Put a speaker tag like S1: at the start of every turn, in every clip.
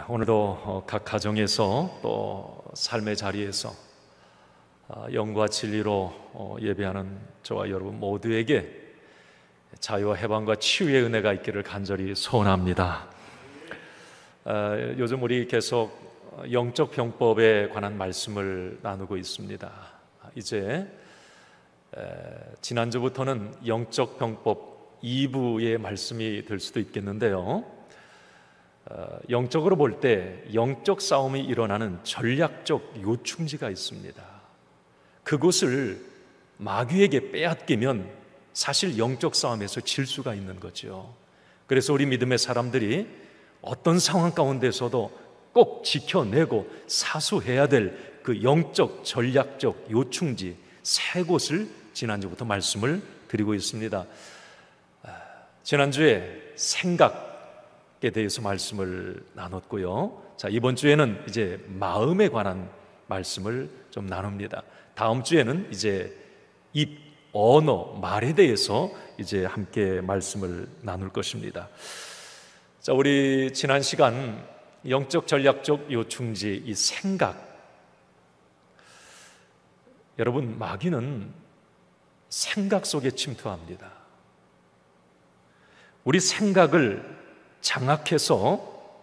S1: 오늘도 각 가정에서 또 삶의 자리에서 영과 진리로 예배하는 저와 여러분 모두에게 자유와 해방과 치유의 은혜가 있기를 간절히 소원합니다. 요즘 우리 계속 영적 병법에 관한 말씀을 나누고 있습니다. 이제 지난주부터는 영적 병법 2부의 말씀이 될 수도 있겠는데요, 영적으로 볼 때 영적 싸움이 일어나는 전략적 요충지가 있습니다. 그곳을 마귀에게 빼앗기면 사실 영적 싸움에서 질 수가 있는 거죠. 그래서 우리 믿음의 사람들이 어떤 상황 가운데서도 꼭 지켜내고 사수해야 될 그 영적 전략적 요충지 세 곳을 지난주부터 말씀을 드리고 있습니다. 지난주에 생각에 대해서 말씀을 나눴고요. 자, 이번 주에는 이제 마음에 관한 말씀을 좀 나눕니다. 다음 주에는 이제 입, 언어, 말에 대해서 이제 함께 말씀을 나눌 것입니다. 자, 우리 지난 시간 영적 전략적 요충지 이 생각, 여러분, 마귀는 생각 속에 침투합니다. 우리 생각을 장악해서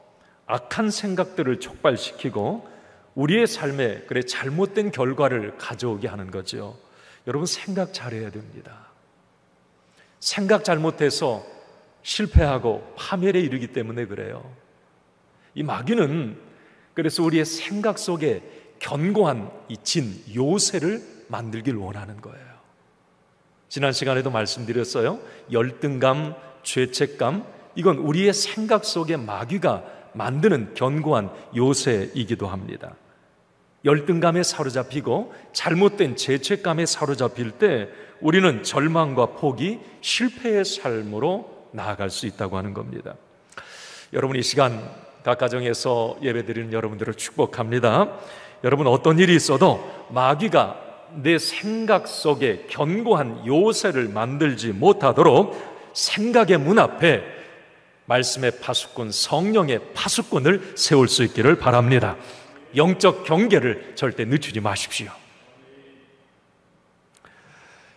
S1: 악한 생각들을 촉발시키고 우리의 삶에 잘못된 결과를 가져오게 하는 거죠. 여러분, 생각 잘해야 됩니다. 생각 잘못해서 실패하고 파멸에 이르기 때문에 그래요. 이 마귀는 그래서 우리의 생각 속에 견고한 이 진, 요새를 만들길 원하는 거예요. 지난 시간에도 말씀드렸어요. 열등감, 죄책감, 이건 우리의 생각 속에 마귀가 만드는 견고한 요새이기도 합니다. 열등감에 사로잡히고 잘못된 죄책감에 사로잡힐 때 우리는 절망과 포기, 실패의 삶으로 나아갈 수 있다고 하는 겁니다. 여러분, 이 시간 각 가정에서 예배드리는 여러분들을 축복합니다. 여러분, 어떤 일이 있어도 마귀가 내 생각 속에 견고한 요새를 만들지 못하도록 생각의 문 앞에 말씀의 파수꾼, 성령의 파수꾼을 세울 수 있기를 바랍니다. 영적 경계를 절대 늦추지 마십시오.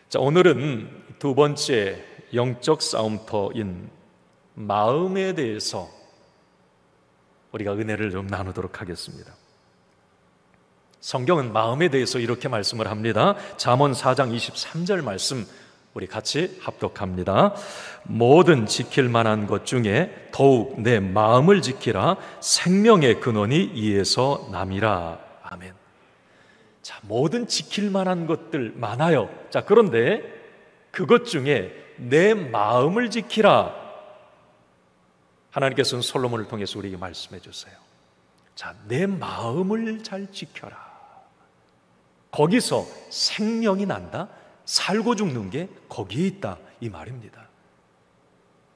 S1: 자, 오늘은 두 번째 영적 싸움터인 마음에 대해서 우리가 은혜를 좀 나누도록 하겠습니다. 성경은 마음에 대해서 이렇게 말씀을 합니다. 잠언 4장 23절 말씀 우리 같이 합독합니다. 모든 지킬 만한 것 중에 더욱 내 마음을 지키라. 생명의 근원이 이에서 남이라. 아멘. 자, 모든 지킬 만한 것들 많아요. 자, 그런데 그것 중에 내 마음을 지키라. 하나님께서는 솔로몬을 통해서 우리에게 말씀해 주세요. 자, 내 마음을 잘 지켜라. 거기서 생명이 난다. 살고 죽는 게 거기에 있다, 이 말입니다.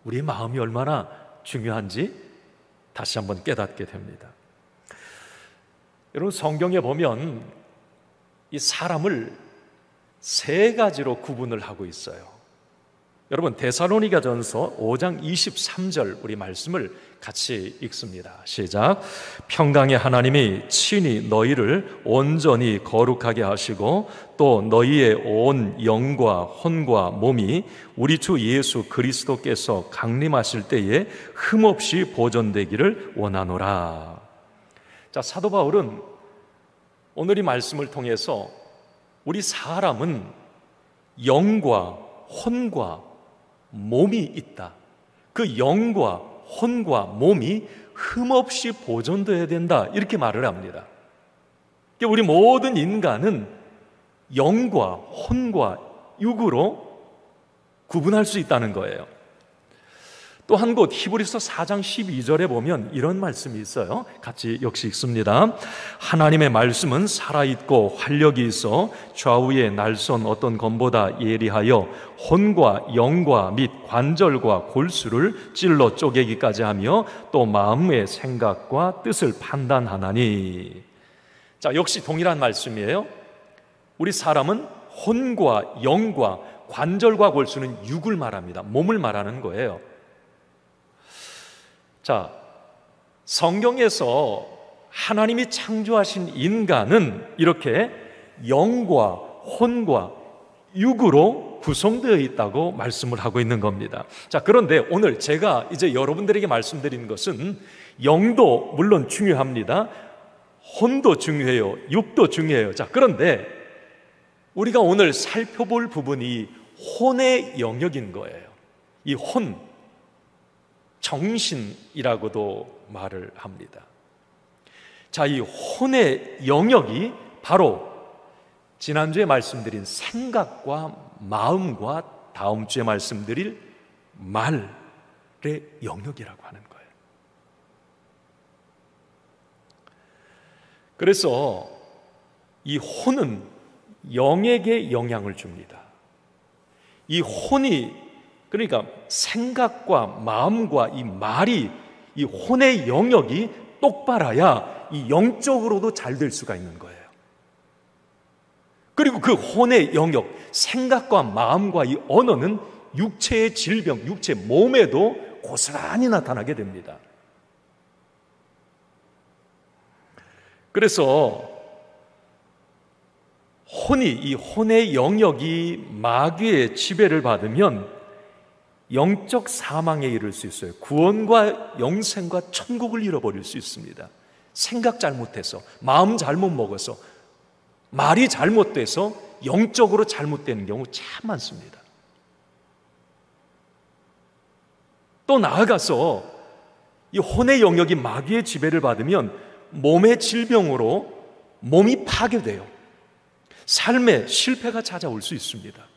S1: 우리의 마음이 얼마나 중요한지 다시 한번 깨닫게 됩니다. 여러분, 성경에 보면 이 사람을 세 가지로 구분을 하고 있어요. 여러분, 데살로니가전서 5장 23절 우리 말씀을 같이 읽습니다. 시작. 평강의 하나님이 친히 너희를 온전히 거룩하게 하시고 또 너희의 온 영과 혼과 몸이 우리 주 예수 그리스도께서 강림하실 때에 흠없이 보존되기를 원하노라. 자, 사도 바울은 오늘 이 말씀을 통해서 우리 사람은 영과 혼과 몸이 있다. 그 영과 혼과 몸이 흠없이 보존되어야 된다, 이렇게 말을 합니다. 우리 모든 인간은 영과 혼과 육으로 구분할 수 있다는 거예요. 또 한 곳 히브리서 4장 12절에 보면 이런 말씀이 있어요. 같이 역시 읽습니다. 하나님의 말씀은 살아있고 활력이 있어 좌우의 날선 어떤 검보다 예리하여 혼과 영과 및 관절과 골수를 찔러 쪼개기까지 하며 또 마음의 생각과 뜻을 판단하나니. 자, 역시 동일한 말씀이에요. 우리 사람은 혼과 영과 관절과 골수는 육을 말합니다. 몸을 말하는 거예요. 자, 성경에서 하나님이 창조하신 인간은 이렇게 영과 혼과 육으로 구성되어 있다고 말씀을 하고 있는 겁니다. 자, 그런데 오늘 제가 이제 여러분들에게 말씀드리는 것은 영도 물론 중요합니다. 혼도 중요해요. 육도 중요해요. 자, 그런데 우리가 오늘 살펴볼 부분이 혼의 영역인 거예요. 이 혼, 정신이라고도 말을 합니다. 자, 이 혼의 영역이 바로 지난주에 말씀드린 생각과 마음과 다음 주에 말씀드릴 말의 영역이라고 하는 거예요. 그래서 이 혼은 영에게 영향을 줍니다. 이 혼이, 그러니까 생각과 마음과 이 말이, 이 혼의 영역이 똑바라야 이 영적으로도 잘 될 수가 있는 거예요. 그리고 그 혼의 영역, 생각과 마음과 이 언어는 육체의 질병, 육체 몸에도 고스란히 나타나게 됩니다. 그래서 이 혼의 영역이 마귀의 지배를 받으면 영적 사망에 이를 수 있어요. 구원과 영생과 천국을 잃어버릴 수 있습니다. 생각 잘못해서, 마음 잘못 먹어서, 말이 잘못돼서 영적으로 잘못되는 경우 참 많습니다. 또 나아가서 이 혼의 영역이 마귀의 지배를 받으면 몸의 질병으로 몸이 파괴돼요. 삶에 실패가 찾아올 수 있습니다.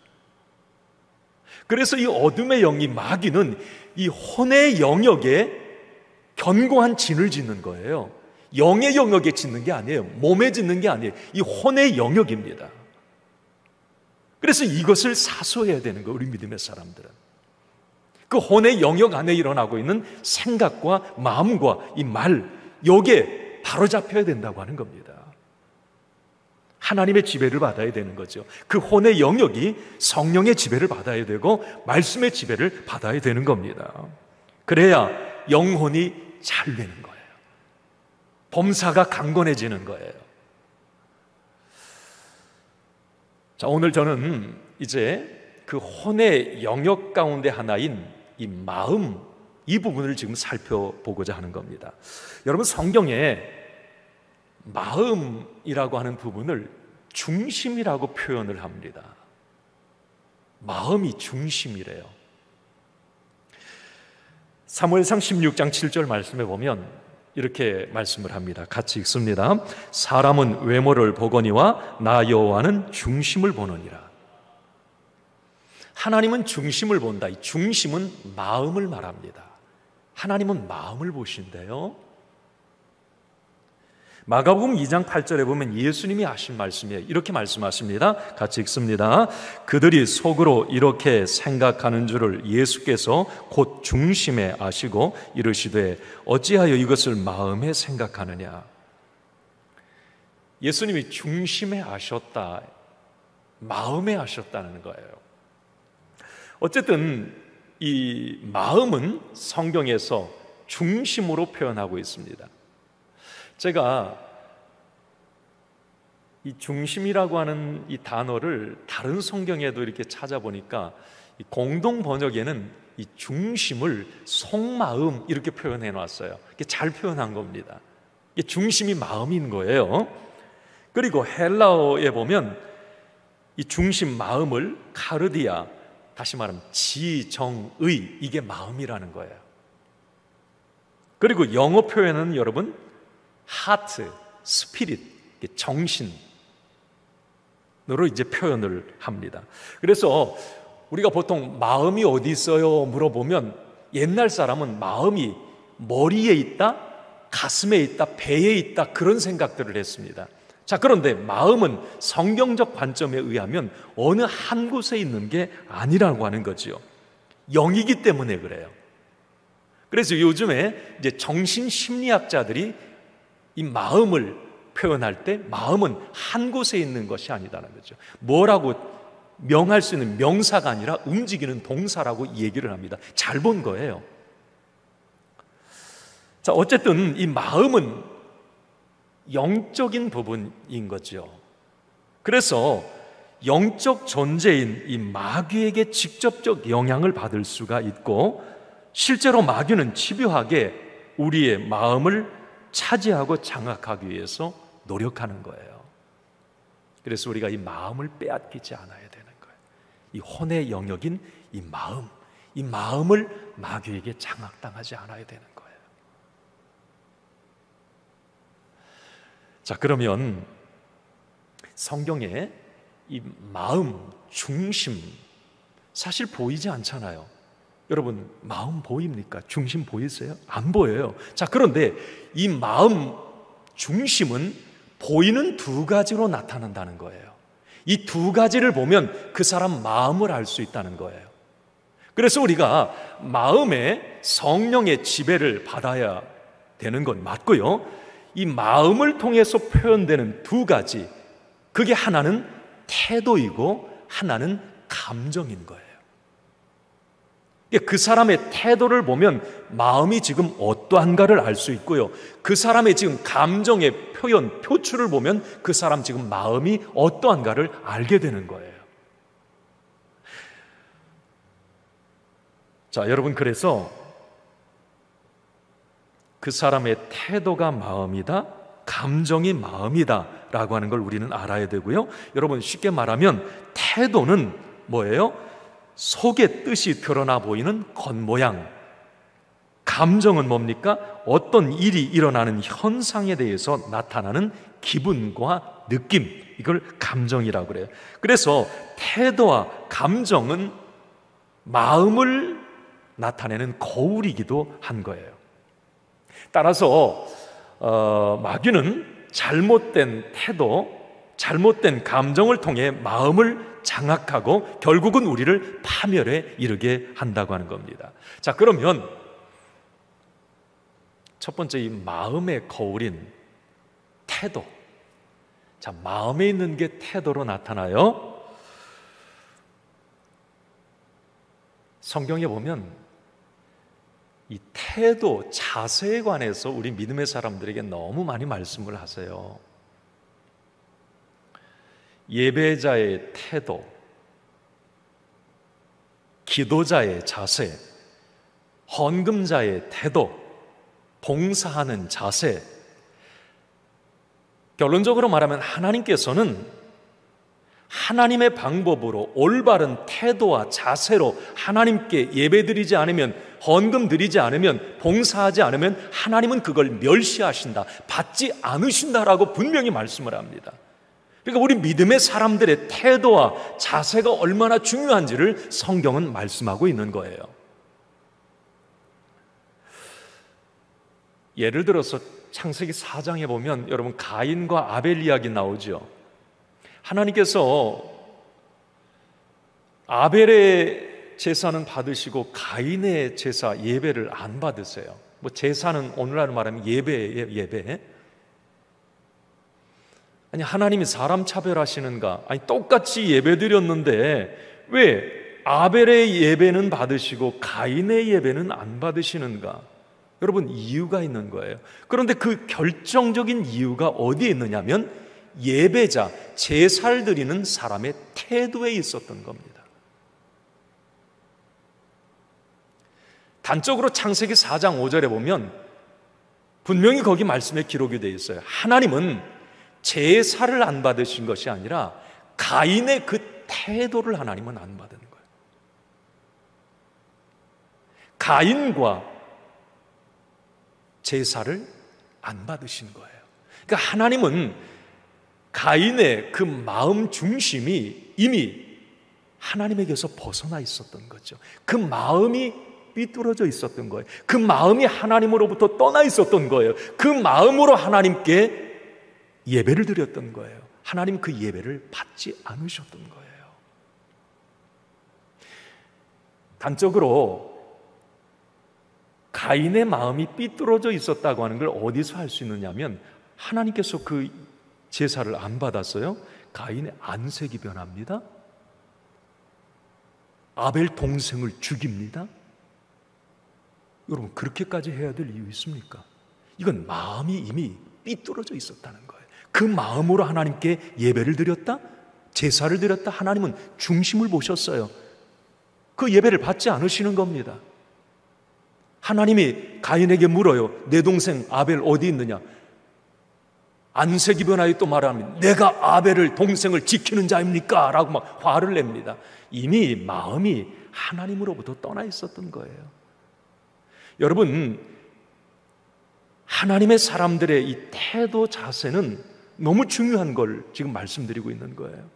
S1: 그래서 이 어둠의 영이 마귀는 이 혼의 영역에 견고한 진을 짓는 거예요. 영의 영역에 짓는 게 아니에요. 몸에 짓는 게 아니에요. 이 혼의 영역입니다. 그래서 이것을 사소해야 되는 거예요, 우리 믿음의 사람들은. 그 혼의 영역 안에 일어나고 있는 생각과 마음과 이 말, 여기에 바로잡혀야 된다고 하는 겁니다. 하나님의 지배를 받아야 되는 거죠. 그 혼의 영역이 성령의 지배를 받아야 되고 말씀의 지배를 받아야 되는 겁니다. 그래야 영혼이 잘 되는 거예요. 범사가 강건해지는 거예요. 자, 오늘 저는 이제 그 혼의 영역 가운데 하나인 이 마음, 이 부분을 지금 살펴보고자 하는 겁니다. 여러분, 성경에 마음이라고 하는 부분을 중심이라고 표현을 합니다. 마음이 중심이래요. 사무엘상 16장 7절 말씀에 보면 이렇게 말씀을 합니다. 같이 읽습니다. 사람은 외모를 보거니와 나 여호와는 중심을 보느니라. 하나님은 중심을 본다. 이 중심은 마음을 말합니다. 하나님은 마음을 보신대요. 마가복음 2장 8절에 보면 예수님이 하신 말씀이에요. 이렇게 말씀하십니다. 같이 읽습니다. 그들이 속으로 이렇게 생각하는 줄을 예수께서 곧 중심에 아시고 이르시되 어찌하여 이것을 마음에 생각하느냐. 예수님이 중심에 아셨다, 마음에 아셨다는 거예요. 어쨌든 이 마음은 성경에서 중심으로 표현하고 있습니다. 제가 이 중심이라고 하는 이 단어를 다른 성경에도 이렇게 찾아보니까 이 공동 번역에는 이 중심을 속마음 이렇게 표현해 놨어요. 이게 잘 표현한 겁니다. 이게 중심이 마음인 거예요. 그리고 헬라어에 보면 이 중심 마음을 카르디아, 다시 말하면 지정의, 이게 마음이라는 거예요. 그리고 영어 표현은 여러분 하트, 스피릿, 정신으로 이제 표현을 합니다. 그래서 우리가 보통 마음이 어디 있어요? 물어보면 옛날 사람은 마음이 머리에 있다, 가슴에 있다, 배에 있다, 그런 생각들을 했습니다. 자, 그런데 마음은 성경적 관점에 의하면 어느 한 곳에 있는 게 아니라고 하는 거지요. 영이기 때문에 그래요. 그래서 요즘에 이제 정신심리학자들이 이 마음을 표현할 때 마음은 한 곳에 있는 것이 아니다는 거죠. 뭐라고 명할 수 있는 명사가 아니라 움직이는 동사라고 얘기를 합니다. 잘 본 거예요. 자, 어쨌든 이 마음은 영적인 부분인 거죠. 그래서 영적 존재인 이 마귀에게 직접적 영향을 받을 수가 있고, 실제로 마귀는 집요하게 우리의 마음을 차지하고 장악하기 위해서 노력하는 거예요. 그래서 우리가 이 마음을 빼앗기지 않아야 되는 거예요. 이 혼의 영역인 이 마음을 마귀에게 장악당하지 않아야 되는 거예요. 자, 그러면 성경에 이 마음, 중심, 사실 보이지 않잖아요. 여러분, 마음 보입니까? 중심 보이세요? 안 보여요. 자, 그런데 이 마음, 중심은 보이는 두 가지로 나타난다는 거예요. 이 두 가지를 보면 그 사람 마음을 알 수 있다는 거예요. 그래서 우리가 마음에 성령의 지배를 받아야 되는 건 맞고요. 이 마음을 통해서 표현되는 두 가지, 그게 하나는 태도이고 하나는 감정인 거예요. 그 사람의 태도를 보면 마음이 지금 어떠한가를 알 수 있고요, 그 사람의 지금 감정의 표현, 표출을 보면 그 사람 지금 마음이 어떠한가를 알게 되는 거예요. 자, 여러분, 그래서 그 사람의 태도가 마음이다, 감정이 마음이다 라고 하는 걸 우리는 알아야 되고요. 여러분, 쉽게 말하면 태도는 뭐예요? 속의 뜻이 드러나 보이는 겉모양. 감정은 뭡니까? 어떤 일이 일어나는 현상에 대해서 나타나는 기분과 느낌, 이걸 감정이라고 그래요. 그래서 태도와 감정은 마음을 나타내는 거울이기도 한 거예요. 따라서 마귀는 잘못된 태도, 잘못된 감정을 통해 마음을 장악하고 결국은 우리를 파멸에 이르게 한다고 하는 겁니다. 자, 그러면 첫 번째, 이 마음의 거울인 태도. 자, 마음에 있는 게 태도로 나타나요. 성경에 보면 이 태도, 자세에 관해서 우리 믿음의 사람들에게 너무 많이 말씀을 하세요. 예배자의 태도, 기도자의 자세, 헌금자의 태도, 봉사하는 자세. 결론적으로 말하면 하나님께서는 하나님의 방법으로 올바른 태도와 자세로 하나님께 예배드리지 않으면, 헌금 드리지 않으면, 봉사하지 않으면 하나님은 그걸 멸시하신다, 받지 않으신다라고 분명히 말씀을 합니다. 그러니까 우리 믿음의 사람들의 태도와 자세가 얼마나 중요한지를 성경은 말씀하고 있는 거예요. 예를 들어서 창세기 4장에 보면 여러분, 가인과 아벨 이야기 나오죠. 하나님께서 아벨의 제사는 받으시고 가인의 제사, 예배를 안 받으세요. 뭐 제사는 오늘날 말하면 예배예요, 예배. 아니, 하나님이 사람 차별하시는가? 아니, 똑같이 예배 드렸는데 왜 아벨의 예배는 받으시고 가인의 예배는 안 받으시는가? 여러분, 이유가 있는 거예요. 그런데 그 결정적인 이유가 어디에 있느냐면 예배자, 제사를 드리는 사람의 태도에 있었던 겁니다. 단적으로 창세기 4장 5절에 보면 분명히 거기 말씀에 기록이 되어 있어요. 하나님은 제사를 안 받으신 것이 아니라 가인의 그 태도를 하나님은 안 받은 거예요. 가인과 제사를 안 받으신 거예요. 그러니까 하나님은 가인의 그 마음 중심이 이미 하나님에게서 벗어나 있었던 거죠. 그 마음이 삐뚤어져 있었던 거예요. 그 마음이 하나님으로부터 떠나 있었던 거예요. 그 마음으로 하나님께 예배를 드렸던 거예요. 하나님 그 예배를 받지 않으셨던 거예요. 단적으로 가인의 마음이 삐뚤어져 있었다고 하는 걸 어디서 알 수 있느냐면 하나님께서 그 제사를 안 받았어요. 가인의 안색이 변합니다. 아벨 동생을 죽입니다. 여러분, 그렇게까지 해야 될 이유 있습니까? 이건 마음이 이미 삐뚤어져 있었다는 거예요. 그 마음으로 하나님께 예배를 드렸다, 제사를 드렸다. 하나님은 중심을 보셨어요. 그 예배를 받지 않으시는 겁니다. 하나님이 가인에게 물어요. 내 동생 아벨 어디 있느냐? 안색이 변하여 또 말합니다. 내가 아벨을 동생을 지키는 자입니까? 라고 막 화를 냅니다. 이미 마음이 하나님으로부터 떠나 있었던 거예요. 여러분, 하나님의 사람들의 이 태도 자세는 너무 중요한 걸 지금 말씀드리고 있는 거예요.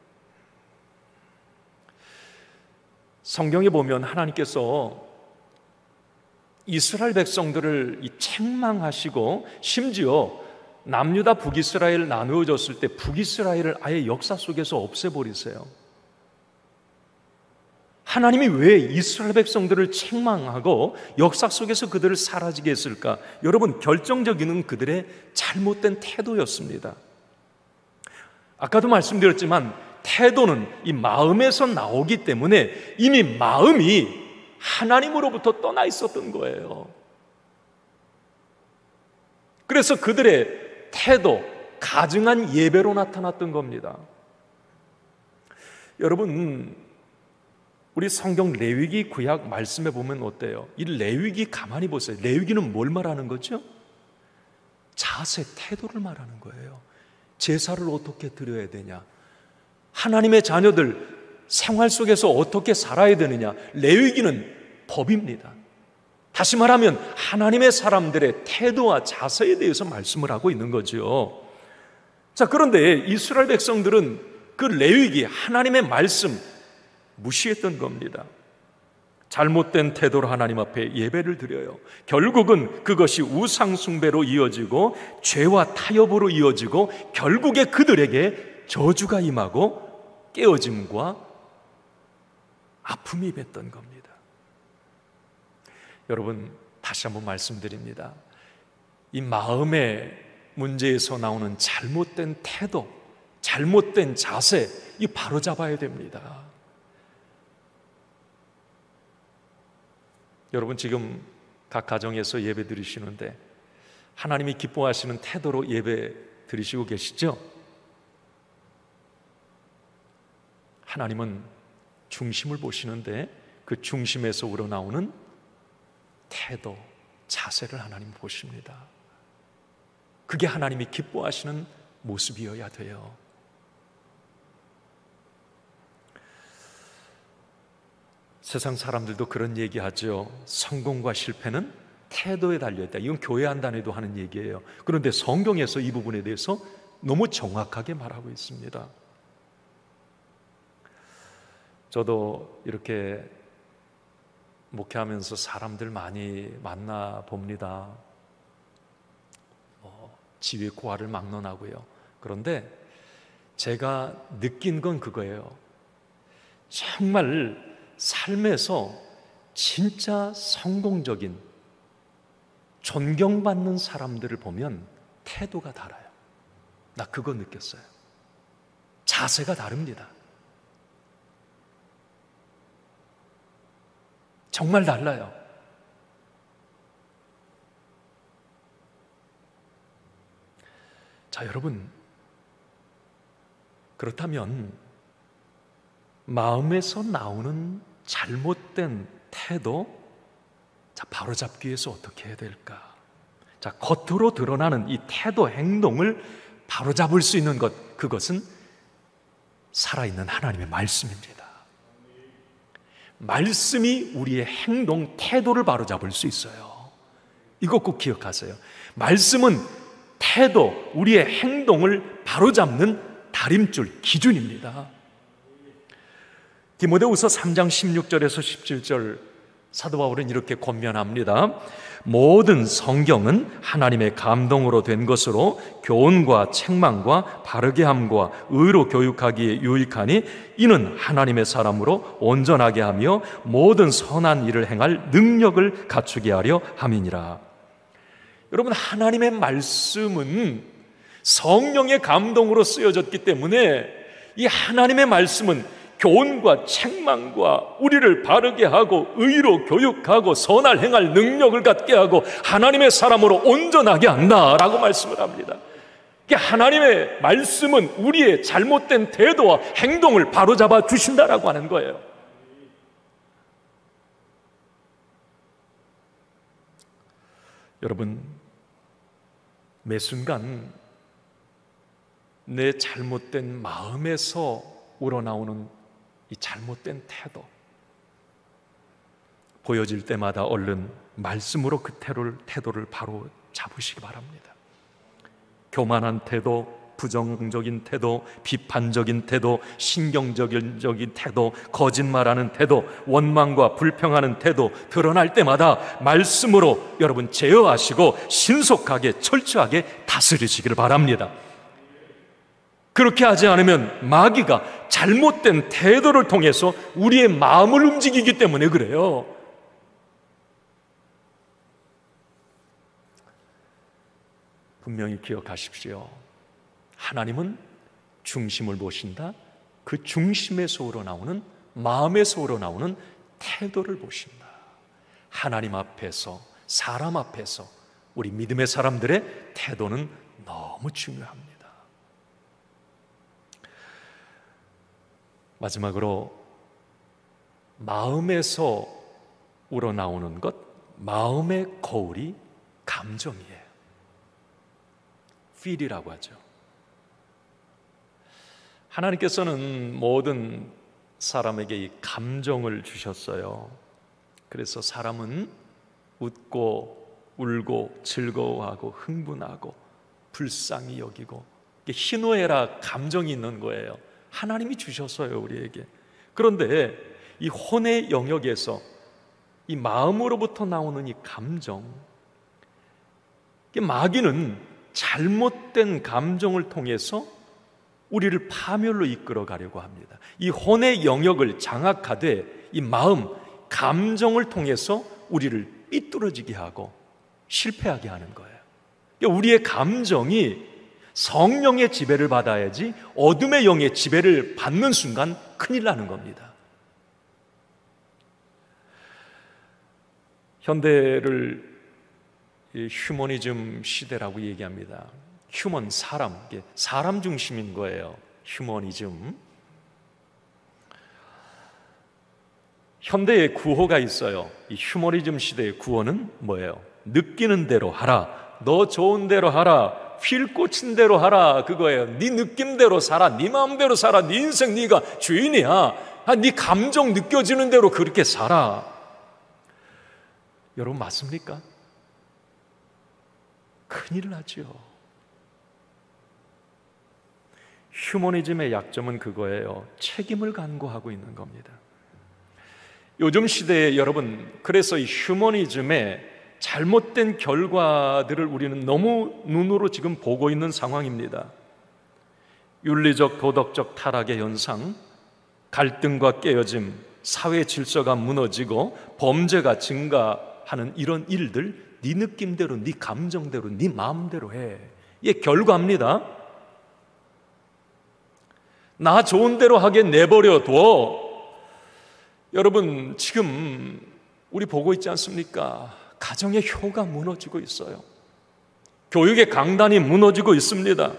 S1: 성경에 보면 하나님께서 이스라엘 백성들을 책망하시고 심지어 남유다 북이스라엘 나누어졌을 때 북이스라엘을 아예 역사 속에서 없애버리세요. 하나님이 왜 이스라엘 백성들을 책망하고 역사 속에서 그들을 사라지게 했을까? 여러분, 결정적인 건 그들의 잘못된 태도였습니다. 아까도 말씀드렸지만 태도는 이 마음에서 나오기 때문에 이미 마음이 하나님으로부터 떠나 있었던 거예요. 그래서 그들의 태도, 가증한 예배로 나타났던 겁니다. 여러분, 우리 성경 레위기 구약 말씀에 보면 어때요? 이 레위기 가만히 보세요. 레위기는 뭘 말하는 거죠? 자세, 태도를 말하는 거예요. 제사를 어떻게 드려야 되냐? 하나님의 자녀들 생활 속에서 어떻게 살아야 되느냐? 레위기는 법입니다. 다시 말하면 하나님의 사람들의 태도와 자세에 대해서 말씀을 하고 있는 거죠. 자, 그런데 이스라엘 백성들은 그 레위기, 하나님의 말씀 무시했던 겁니다. 잘못된 태도로 하나님 앞에 예배를 드려요. 결국은 그것이 우상 숭배로 이어지고 죄와 타협으로 이어지고 결국에 그들에게 저주가 임하고 깨어짐과 아픔이 맺던 겁니다. 여러분, 다시 한번 말씀드립니다. 이 마음의 문제에서 나오는 잘못된 태도, 잘못된 자세, 이 바로잡아야 됩니다. 여러분, 지금 각 가정에서 예배 드리시는데 하나님이 기뻐하시는 태도로 예배 드리시고 계시죠? 하나님은 중심을 보시는데 그 중심에서 우러나오는 태도, 자세를 하나님 보십니다. 그게 하나님이 기뻐하시는 모습이어야 돼요. 세상 사람들도 그런 얘기하죠. 성공과 실패는 태도에 달려있다. 이건 교회 한단에도 하는 얘기예요. 그런데 성경에서 이 부분에 대해서 너무 정확하게 말하고 있습니다. 저도 이렇게 목회하면서 사람들 많이 만나 봅니다. 지위 고하를 막론하고요. 그런데 제가 느낀 건 그거예요. 정말 삶에서 진짜 성공적인, 존경받는 사람들을 보면 태도가 달라요. 나 그거 느꼈어요. 자세가 다릅니다. 정말 달라요. 자, 여러분, 그렇다면 마음에서 나오는 잘못된 태도, 자, 바로잡기 위해서 어떻게 해야 될까? 자, 겉으로 드러나는 이 태도, 행동을 바로잡을 수 있는 것, 그것은 살아있는 하나님의 말씀입니다. 말씀이 우리의 행동, 태도를 바로잡을 수 있어요. 이거 꼭 기억하세요. 말씀은 태도, 우리의 행동을 바로잡는 다림줄, 기준입니다. 디모데후서 3장 16절에서 17절 사도 바울은 이렇게 권면합니다. 모든 성경은 하나님의 감동으로 된 것으로 교훈과 책망과 바르게 함과 의로 교육하기에 유익하니 이는 하나님의 사람으로 온전하게 하며 모든 선한 일을 행할 능력을 갖추게 하려 함이니라. 여러분, 하나님의 말씀은 성령의 감동으로 쓰여졌기 때문에 이 하나님의 말씀은 교훈과 책망과 우리를 바르게 하고 의로 교육하고 선할 행할 능력을 갖게 하고 하나님의 사람으로 온전하게 한다라고 말씀을 합니다. 하나님의 말씀은 우리의 잘못된 태도와 행동을 바로잡아 주신다라고 하는 거예요. 여러분, 매 순간 내 잘못된 마음에서 우러나오는 이 잘못된 태도, 보여질 때마다 얼른 말씀으로 그 태도를 바로 잡으시기 바랍니다. 교만한 태도, 부정적인 태도, 비판적인 태도, 신경적인 태도, 거짓말하는 태도, 원망과 불평하는 태도 드러날 때마다 말씀으로 여러분 제어하시고 신속하게 철저하게 다스리시기를 바랍니다. 그렇게 하지 않으면 마귀가 잘못된 태도를 통해서 우리의 마음을 움직이기 때문에 그래요. 분명히 기억하십시오. 하나님은 중심을 보신다. 그 중심에서 우러나오는, 마음에서 우러나오는 태도를 보신다. 하나님 앞에서, 사람 앞에서 우리 믿음의 사람들의 태도는 너무 중요합니다. 마지막으로 마음에서 우러나오는 것, 마음의 거울이 감정이에요. feel이라고 하죠. 하나님께서는 모든 사람에게 이 감정을 주셨어요. 그래서 사람은 웃고 울고 즐거워하고 흥분하고 불쌍히 여기고 희노애락 감정이 있는 거예요. 하나님이 주셨어요, 우리에게. 그런데 이 혼의 영역에서 이 마음으로부터 나오는 이 감정, 마귀는 잘못된 감정을 통해서 우리를 파멸로 이끌어 가려고 합니다. 이 혼의 영역을 장악하되 이 마음, 감정을 통해서 우리를 삐뚤어지게 하고 실패하게 하는 거예요. 우리의 감정이 성령의 지배를 받아야지 어둠의 영의 지배를 받는 순간 큰일 나는 겁니다. 현대를 휴머니즘 시대라고 얘기합니다. 휴먼, 사람 중심인 거예요. 휴머니즘. 현대의 구호가 있어요. 이 휴머니즘 시대의 구호는 뭐예요? 느끼는 대로 하라. 너 좋은 대로 하라. 필 꽂힌 대로 하라. 그거예요. 네 느낌대로 살아. 네 마음대로 살아. 네 인생 네가 주인이야. 네 감정 느껴지는 대로 그렇게 살아. 여러분 맞습니까? 큰일 나죠. 휴머니즘의 약점은 그거예요. 책임을 간구하고 있는 겁니다. 요즘 시대에 여러분, 그래서 이 휴머니즘의 잘못된 결과들을 우리는 너무 눈으로 지금 보고 있는 상황입니다. 윤리적, 도덕적 타락의 현상, 갈등과 깨어짐, 사회 질서가 무너지고 범죄가 증가하는 이런 일들, 네 느낌대로, 네 감정대로, 네 마음대로 해. 이게 결과입니다. 나 좋은 대로 하게 내버려둬. 여러분 지금 우리 보고 있지 않습니까? 가정의 효가 무너지고 있어요. 교육의 강단이 무너지고 있습니다.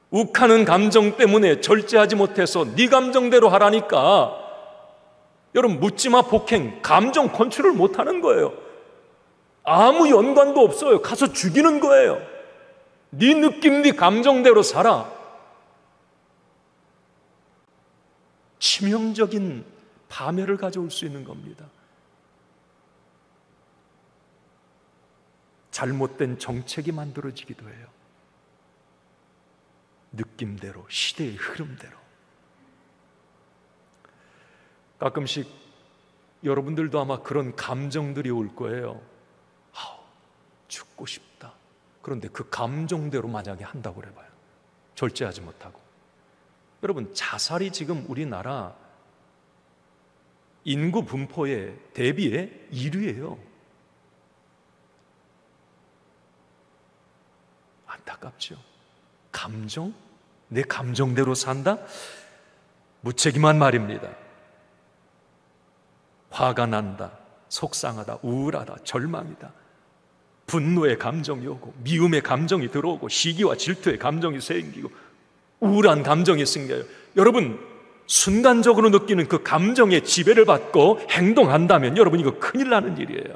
S1: 욱하는 감정 때문에 절제하지 못해서 네 감정대로 하라니까 여러분 묻지마 폭행, 감정 컨트롤 못하는 거예요. 아무 연관도 없어요. 가서 죽이는 거예요. 네 느낌, 네 감정대로 살아. 치명적인 파멸을 가져올 수 있는 겁니다. 잘못된 정책이 만들어지기도 해요. 느낌대로, 시대의 흐름대로. 가끔씩 여러분들도 아마 그런 감정들이 올 거예요. 죽고 싶다. 그런데 그 감정대로 만약에 한다고 그래봐요. 절제하지 못하고. 여러분 자살이 지금 우리나라 인구 분포에 대비해 1위예요. 안타깝죠. 감정? 내 감정대로 산다? 무책임한 말입니다. 화가 난다, 속상하다, 우울하다, 절망이다, 분노의 감정이 오고 미움의 감정이 들어오고 시기와 질투의 감정이 생기고 우울한 감정이 생겨요. 여러분, 순간적으로 느끼는 그 감정의 지배를 받고 행동한다면 여러분, 이거 큰일 나는 일이에요.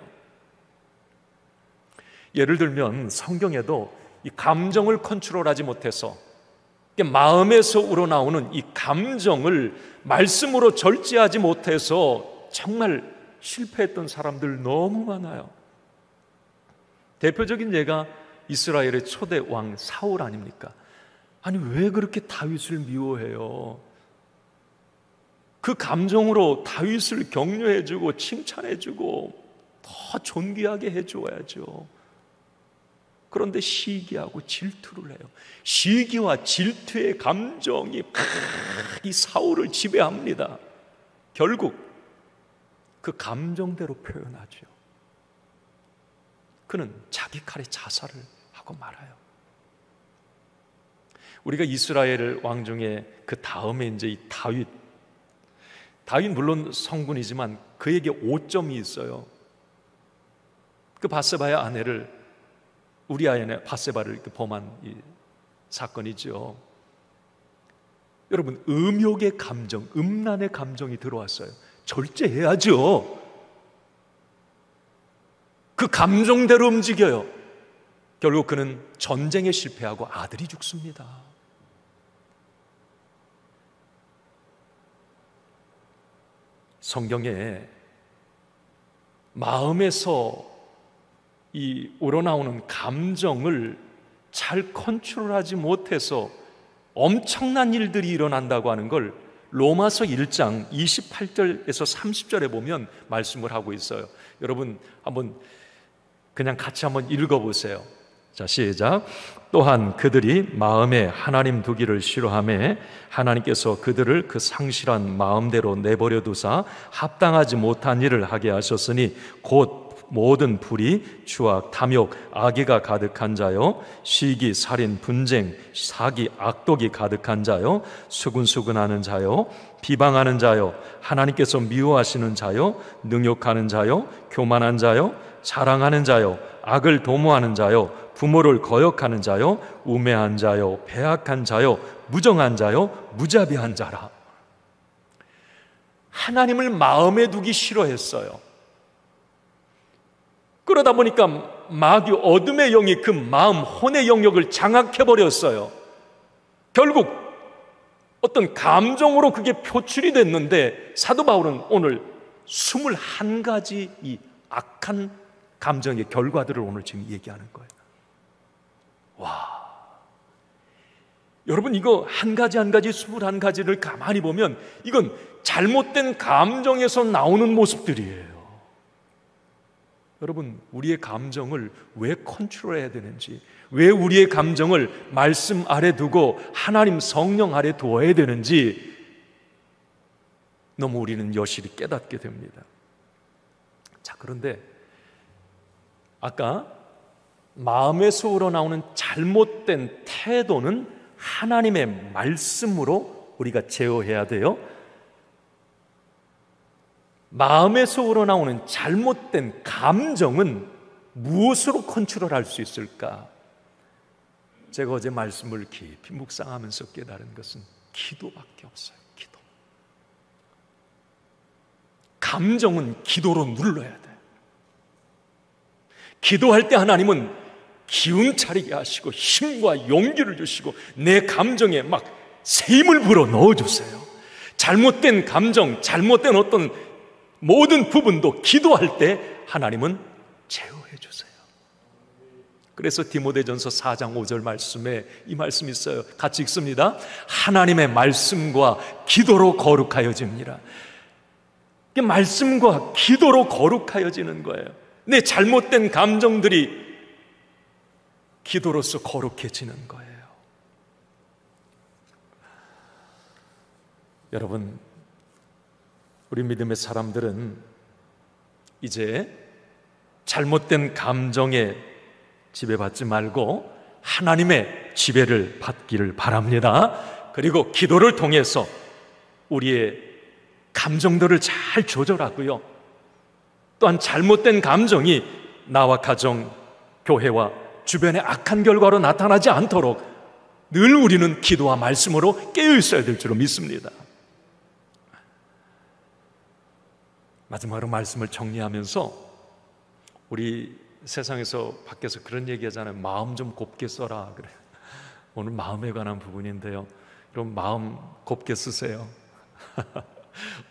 S1: 예를 들면 성경에도 이 감정을 컨트롤하지 못해서 마음에서 우러나오는 이 감정을 말씀으로 절제하지 못해서 정말 실패했던 사람들 너무 많아요. 대표적인 예가 이스라엘의 초대 왕 사울 아닙니까? 아니, 왜 그렇게 다윗을 미워해요? 그 감정으로 다윗을 격려해주고 칭찬해주고 더 존귀하게 해줘야죠. 그런데 시기하고 질투를 해요. 시기와 질투의 감정이 이 사울을 지배합니다. 결국 그 감정대로 표현하죠. 그는 자기 칼에 자살을 하고 말아요. 우리가 이스라엘 왕 중에 그 다음에 이제 이 다윗 물론 성군이지만 그에게 오점이 있어요. 그 바세바의 아내를, 우리아의 바세바를 이렇게 범한 이 사건이죠. 여러분, 음욕의 감정, 음란의 감정이 들어왔어요. 절제해야죠. 그 감정대로 움직여요. 결국 그는 전쟁에 실패하고 아들이 죽습니다. 성경에 마음에서 이 우러나오는 감정을 잘 컨트롤하지 못해서 엄청난 일들이 일어난다고 하는 걸 로마서 1장 28절에서 30절에 보면 말씀을 하고 있어요. 여러분 한번 그냥 같이 한번 읽어보세요. 자, 시작. 또한 그들이 마음에 하나님 두기를 싫어하매 하나님께서 그들을 그 상실한 마음대로 내버려 두사 합당하지 못한 일을 하게 하셨으니 곧 모든 불의, 추악, 탐욕, 악의가 가득한 자요, 시기, 살인, 분쟁, 사기, 악독이 가득한 자요, 수근수근하는 자요, 비방하는 자요, 하나님께서 미워하시는 자요, 능욕하는 자요, 교만한 자요, 자랑하는 자요, 악을 도모하는 자요, 부모를 거역하는 자요, 우매한 자요, 배악한 자요, 무정한 자요, 무자비한 자라. 하나님을 마음에 두기 싫어했어요. 그러다 보니까 마귀, 어둠의 영이 그 마음, 혼의 영역을 장악해버렸어요. 결국 어떤 감정으로 그게 표출이 됐는데 사도 바울은 오늘 21가지 이 악한 감정의 결과들을 오늘 지금 얘기하는 거예요. 와, 여러분, 이거 한 가지 한 가지 21가지를 가만히 보면 이건 잘못된 감정에서 나오는 모습들이에요. 여러분, 우리의 감정을 왜 컨트롤해야 되는지, 왜 우리의 감정을 말씀 아래 두고 하나님 성령 아래 두어야 되는지 너무 우리는 여실히 깨닫게 됩니다. 자, 그런데 아까 마음에서 우러나오는 잘못된 태도는 하나님의 말씀으로 우리가 제어해야 돼요. 마음에서 우러나오는 잘못된 감정은 무엇으로 컨트롤할 수 있을까? 제가 어제 말씀을 깊이 묵상하면서 깨달은 것은 기도밖에 없어요. 기도. 감정은 기도로 눌러야 돼. 기도할 때 하나님은 기운 차리게 하시고 힘과 용기를 주시고 내 감정에 막 새 힘을 불어 넣어주세요. 잘못된 감정, 잘못된 어떤 모든 부분도 기도할 때 하나님은 제어해 주세요. 그래서 디모데전서 4장 5절 말씀에 이 말씀이 있어요. 같이 읽습니다. 하나님의 말씀과 기도로 거룩하여집니다. 말씀과 기도로 거룩하여지는 거예요. 내 잘못된 감정들이 기도로서 거룩해지는 거예요. 여러분, 우리 믿음의 사람들은 이제 잘못된 감정에 지배받지 말고 하나님의 지배를 받기를 바랍니다. 그리고 기도를 통해서 우리의 감정들을 잘 조절하고요, 또한 잘못된 감정이 나와 가정, 교회와 주변의 악한 결과로 나타나지 않도록 늘 우리는 기도와 말씀으로 깨어 있어야 될 줄로 믿습니다. 마지막으로 말씀을 정리하면서, 우리 세상에서 밖에서 그런 얘기 하잖아요. 마음 좀 곱게 써라 그래. 오늘 마음에 관한 부분인데요, 여러분 마음 곱게 쓰세요.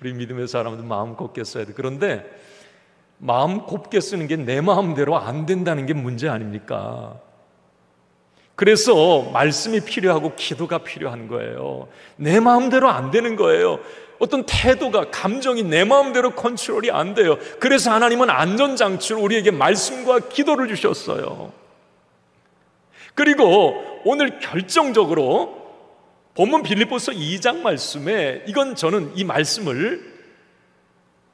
S1: 우리 믿음의 사람들 마음 곱게 써야 돼. 그런데 마음 곱게 쓰는 게 내 마음대로 안 된다는 게 문제 아닙니까? 그래서 말씀이 필요하고 기도가 필요한 거예요. 내 마음대로 안 되는 거예요. 어떤 태도가, 감정이 내 마음대로 컨트롤이 안 돼요. 그래서 하나님은 안전장치로 우리에게 말씀과 기도를 주셨어요. 그리고 오늘 결정적으로 본문 빌립보서 2장 말씀에, 이건 저는 이 말씀을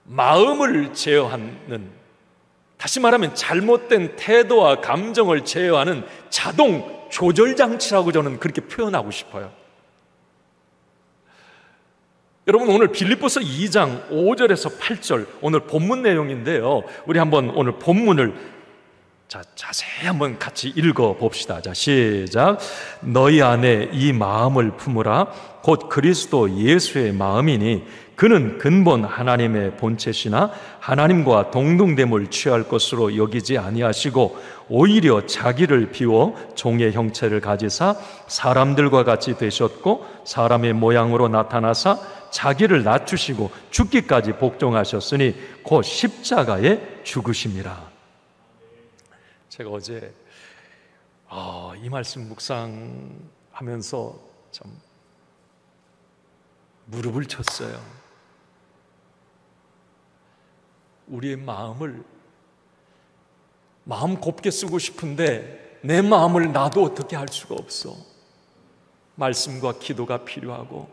S1: 마음을 제어하는, 다시 말하면 잘못된 태도와 감정을 제어하는 자동 조절장치라고 저는 그렇게 표현하고 싶어요. 여러분, 오늘 빌립보서 2장 5절에서 8절 오늘 본문 내용인데요, 우리 한번 오늘 본문을 자세히 한번 같이 읽어봅시다. 자, 시작. 너희 안에 이 마음을 품으라. 곧 그리스도 예수의 마음이니 그는 근본 하나님의 본체시나 하나님과 동등됨을 취할 것으로 여기지 아니하시고 오히려 자기를 비워 종의 형체를 가지사 사람들과 같이 되셨고 사람의 모양으로 나타나사 자기를 낮추시고 죽기까지 복종하셨으니 곧 십자가에 죽으심이라. 제가 어제 이 말씀 묵상하면서 참 무릎을 쳤어요. 우리의 마음 곱게 쓰고 싶은데 내 마음을 나도 어떻게 할 수가 없어. 말씀과 기도가 필요하고,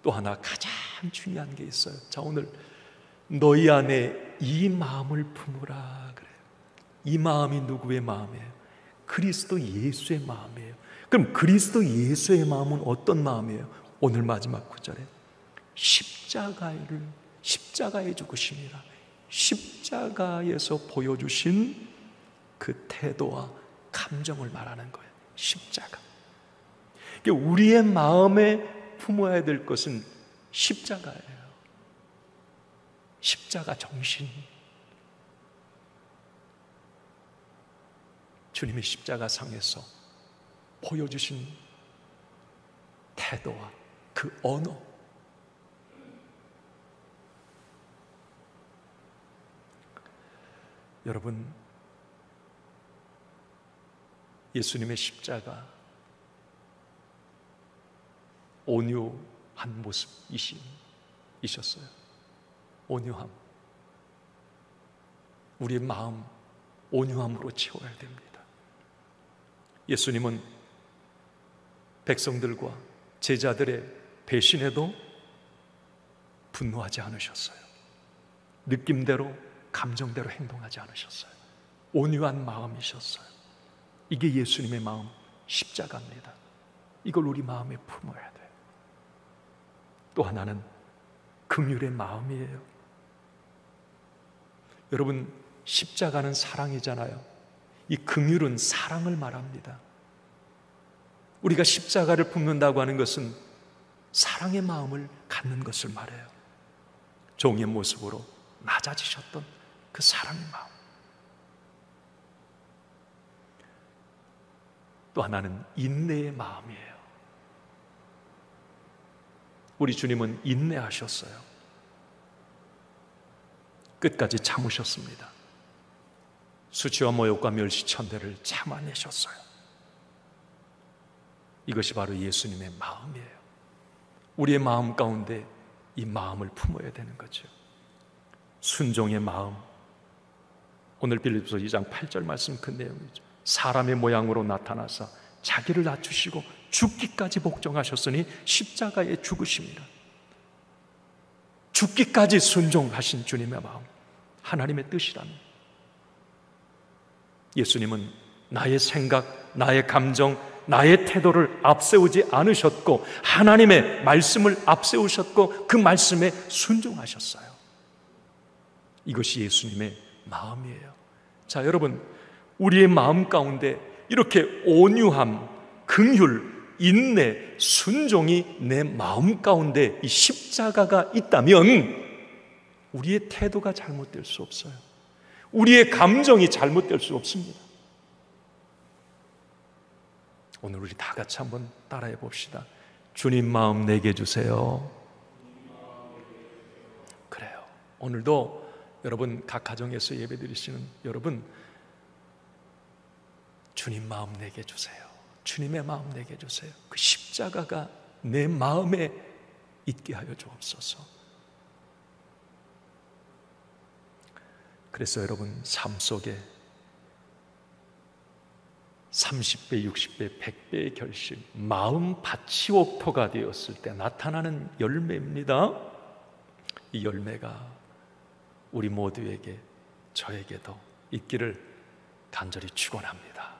S1: 또 하나 가장 중요한 게 있어요. 자, 오늘 너희 안에 이 마음을 품으라 그래요. 이 마음이 누구의 마음이에요? 그리스도 예수의 마음이에요. 그럼 그리스도 예수의 마음은 어떤 마음이에요? 오늘 마지막 구절에 십자가에 죽으심이라. 십자가에서 보여주신 그 태도와 감정을 말하는 거예요. 십자가. 우리의 마음에 품어야 될 것은 십자가예요. 십자가 정신. 주님의 십자가 상에서 보여주신 태도와 그 언어. 여러분, 예수님의 십자가 온유한 모습이셨어요. 온유함. 우리의 마음 온유함으로 채워야 됩니다. 예수님은 백성들과 제자들의 배신에도 분노하지 않으셨어요. 느낌대로, 감정대로 행동하지 않으셨어요. 온유한 마음이셨어요. 이게 예수님의 마음, 십자가입니다. 이걸 우리 마음에 품어야 돼요. 또 하나는 긍휼의 마음이에요. 여러분, 십자가는 사랑이잖아요. 이 긍휼은 사랑을 말합니다. 우리가 십자가를 품는다고 하는 것은 사랑의 마음을 갖는 것을 말해요. 종의 모습으로 낮아지셨던 그 사랑의 마음. 또 하나는 인내의 마음이에요. 우리 주님은 인내하셨어요. 끝까지 참으셨습니다. 수치와 모욕과 멸시천대를 참아내셨어요. 이것이 바로 예수님의 마음이에요. 우리의 마음 가운데 이 마음을 품어야 되는 거죠. 순종의 마음. 오늘 빌립보서 2장 8절 말씀 그 내용이죠. 사람의 모양으로 나타나사 자기를 낮추시고 죽기까지 복종하셨으니 십자가에 죽으심이라. 죽기까지 순종하신 주님의 마음, 하나님의 뜻이랍니다. 예수님은 나의 생각, 나의 감정, 나의 태도를 앞세우지 않으셨고 하나님의 말씀을 앞세우셨고 그 말씀에 순종하셨어요. 이것이 예수님의 마음이에요. 자, 여러분, 우리의 마음 가운데 이렇게 온유함, 긍휼, 인내, 순종이 내 마음 가운데 이 십자가가 있다면 우리의 태도가 잘못될 수 없어요. 우리의 감정이 잘못될 수 없습니다. 오늘 우리 다 같이 한번 따라해 봅시다. 주님 마음 내게 주세요. 그래요. 오늘도 여러분 각 가정에서 예배드리시는 여러분, 주님 마음 내게 주세요. 주님의 마음 내게 주세요. 그 십자가가 내 마음에 있게 하여 주옵소서. 그래서 여러분 삶 속에 30배, 60배, 100배의 결심, 마음 밭이 옥토가 되었을 때 나타나는 열매입니다. 이 열매가 우리 모두에게, 저에게도 있기를 간절히 축원합니다.